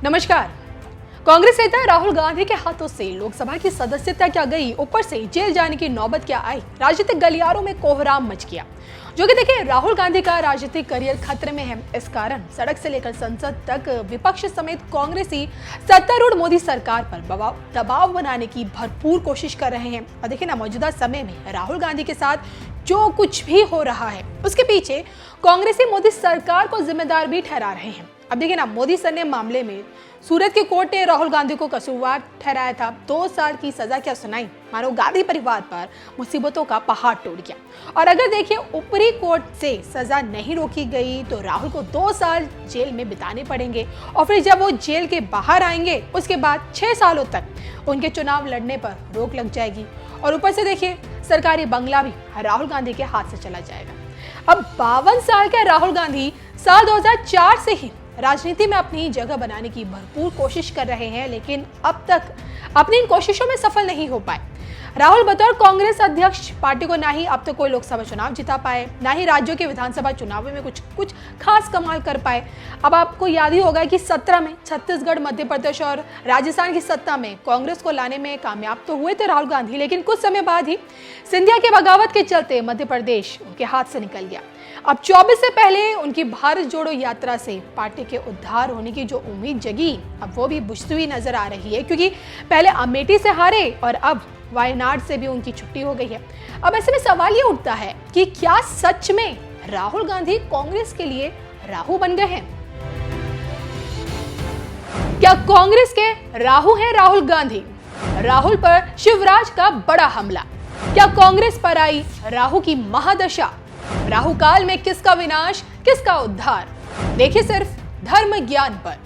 नमस्कार। कांग्रेस नेता राहुल गांधी के हाथों से लोकसभा की सदस्यता क्या गई, ऊपर से जेल जाने की नौबत क्या आई, राजनीतिक गलियारों में कोहराम मच गया। जो कि देखिए, राहुल गांधी का राजनीतिक करियर खतरे में है। इस कारण सड़क से लेकर संसद तक विपक्ष समेत कांग्रेसी सत्तारूढ़ मोदी सरकार पर दबाव बनाने की भरपूर कोशिश कर रहे हैं। और देखिए ना, मौजूदा समय में राहुल गांधी के साथ जो कुछ भी हो रहा है उसके पीछे कांग्रेसी मोदी सरकार को जिम्मेदार भी ठहरा रहे हैं। अब देखिए ना, मोदी सर ने मामले में सूरत की कोर्ट ने राहुल गांधी को कसूरवार ठहराया था। 2 साल की सजा क्या सुनाई, मानो गांधी परिवार पर मुसीबतों का पहाड़ टूट गया। और अगर देखिए, ऊपरी कोर्ट से सजा नहीं रोकी गई तो राहुल को 2 साल जेल में बिताने पड़ेंगे। और फिर जब वो जेल के बाहर आएंगे उसके बाद 6 सालों तक उनके चुनाव लड़ने पर रोक लग जाएगी। और ऊपर से देखिए, सरकारी बंगला भी राहुल गांधी के हाथ से चला जाएगा। अब 52 साल के राहुल गांधी साल 2004 से ही राजनीति में अपनी जगह बनाने की भरपूर कोशिश कर रहे हैं, लेकिन अब तक अपनी इन कोशिशों में सफल नहीं हो पाए। राहुल बतौर कांग्रेस अध्यक्ष पार्टी को ना ही अब तक कोई लोकसभा चुनाव जिता पाए, ना ही राज्यों के विधानसभा चुनावों में कुछ खास कमाल कर पाए। अब आपको याद ही होगा कि 17 में छत्तीसगढ़, मध्य प्रदेश और राजस्थान की सत्ता में कांग्रेस को लाने में कामयाब तो हुए थे राहुल गांधी, लेकिन कुछ समय बाद ही सिंधिया के बगावत के चलते मध्य प्रदेश उनके हाथ से निकल गया। अब 24 से पहले उनकी भारत जोड़ो यात्रा से पार्टी के उद्धार होने की जो उम्मीद जगी, अब वो भी बुझती हुई नजर आ रही है, क्योंकि पहले अमेठी से हारे और अब वायनाड से भी उनकी छुट्टी हो गई है। अब ऐसे में सवाल ये उठता है कि क्या सच में राहुल गांधी कांग्रेस के लिए राहु बन गए हैं? क्या कांग्रेस के राहु हैं राहुल गांधी? राहुल पर शिवराज का बड़ा हमला। क्या कांग्रेस पर आई राहु की महादशा? राहु काल में किसका विनाश, किसका उद्धार? देखिए सिर्फ धर्म ज्ञान पर।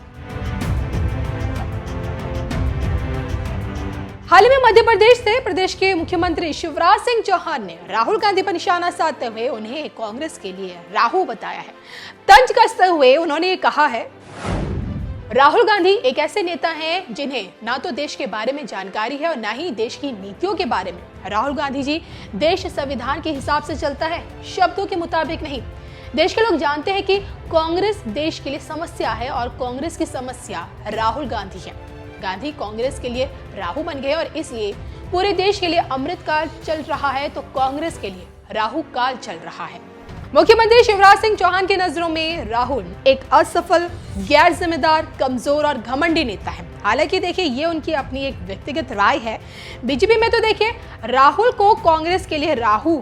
हाल ही में मध्य प्रदेश से प्रदेश के मुख्यमंत्री शिवराज सिंह चौहान ने राहुल गांधी पर निशाना साधते हुए उन्हें कांग्रेस के लिए राहु बताया है। तंज कसते हुए उन्होंने कहा है, राहुल गांधी एक ऐसे नेता हैं जिन्हें ना तो देश के बारे में जानकारी है और ना ही देश की नीतियों के बारे में। राहुल गांधी जी, देश संविधान के हिसाब से चलता है, शब्दों के मुताबिक नहीं। देश के लोग जानते हैं कि कांग्रेस देश के लिए समस्या है और कांग्रेस की समस्या राहुल गांधी है। गांधी कांग्रेस के लिए राहु बन गए और इसलिए पूरे देश के लिए अमृत काल चल रहा है, तो कांग्रेस के लिए राहु काल चल रहा है। मुख्यमंत्री शिवराज सिंह चौहान की नजरों में राहुल एक असफल, गैर जिम्मेदार, कमजोर और घमंडी नेता है। हालांकि देखिए, ये उनकी अपनी एक व्यक्तिगत राय है। बीजेपी में तो देखिए, राहुल को कांग्रेस के लिए राहु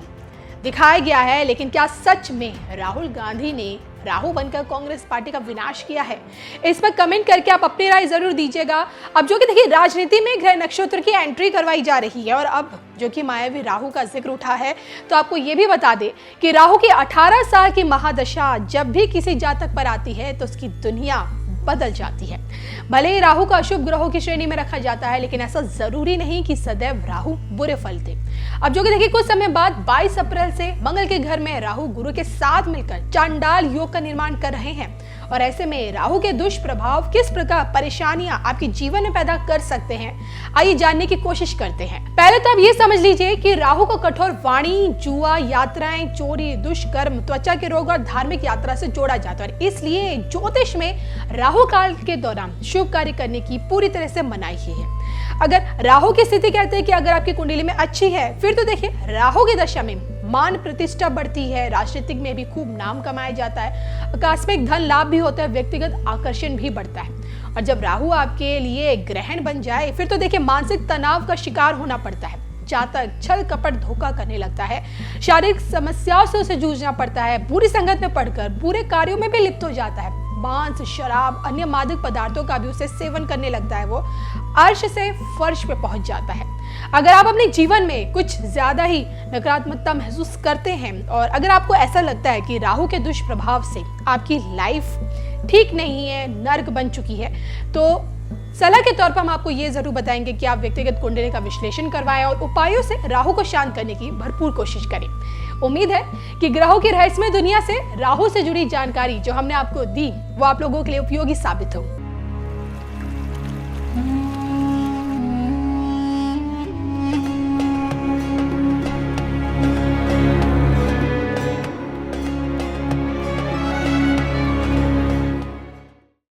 दिखाया गया है, लेकिन क्या सच में राहुल गांधी ने राहु बनकर कांग्रेस पार्टी का विनाश किया है? इस पर कमेंट करके आप अपनी राय जरूर दीजिएगा। अब जो कि देखिए, राजनीति में ग्रह नक्षत्र की एंट्री करवाई जा रही है और अब जो कि मायावी राहु का जिक्र उठा है, तो आपको ये भी बता दे कि राहु की 18 साल की महादशा जब भी किसी जातक पर आती है तो उसकी दुनिया बदल जाती है। भले ही राहु को अशुभ ग्रहों की श्रेणी में रखा जाता है, लेकिन ऐसा जरूरी नहीं कि सदैव राहु बुरे फल दे। अब जो कि देखिए, कुछ समय बाद 22 अप्रैल से मंगल के घर में राहु गुरु के साथ मिलकर चांडाल योग का निर्माण कर रहे हैं। और ऐसे में राहु के दुष्प्रभाव किस प्रकार परेशानियां आपके जीवन में पैदा कर सकते हैं, आइए जानने की कोशिश करते हैं। पहले तो आप ये समझ लीजिए कि राहु को कठोर वाणी, जुआ, यात्राएं, चोरी, दुष्कर्म, त्वचा के रोग और धार्मिक यात्रा से जोड़ा जाता है। और इसलिए ज्योतिष में राहु काल के दौरान शुभ कार्य करने की पूरी तरह से मनाही है। अगर राहु की स्थिति कहते हैं कि अगर आपकी कुंडली में अच्छी है, फिर तो देखिए, राहु की दशा में मान प्रतिष्ठा बढ़ती है, राजनीतिक में भी खूब नाम कमाया जाता है, आकस्मिक धन लाभ भी होता है, व्यक्तिगत आकर्षण भी बढ़ता है। और जब राहु आपके लिए ग्रहण बन जाए, फिर तो देखिए, मानसिक तनाव का शिकार होना पड़ता है। जातक छल कपट धोखा करने लगता है, शारीरिक समस्याओं से उसे जूझना पड़ता है, बुरी संगत में पड़कर बुरे कार्यों में भी लिप्त हो जाता है। मांस, शराब, अन्य मादक पदार्थों का भी उसे सेवन करने लगता है। वो अर्श से फर्श पे पहुंच जाता है। अगर आप अपने जीवन में कुछ ज्यादा ही नकारात्मकता महसूस करते हैं और अगर आपको ऐसा लगता है कि राहु के दुष्प्रभाव से आपकी लाइफ ठीक नहीं है, नर्क बन चुकी है, तो सलाह के तौर पर हम आपको ये जरूर बताएंगे कि आप व्यक्तिगत कुंडली का विश्लेषण करवाएं और उपायों से राहु को शांत करने की भरपूर कोशिश करें। उम्मीद है कि ग्रहों की रहस्यमय दुनिया से राहु से जुड़ी जानकारी जो हमने आपको दी वो आप लोगों के लिए उपयोगी साबित हो।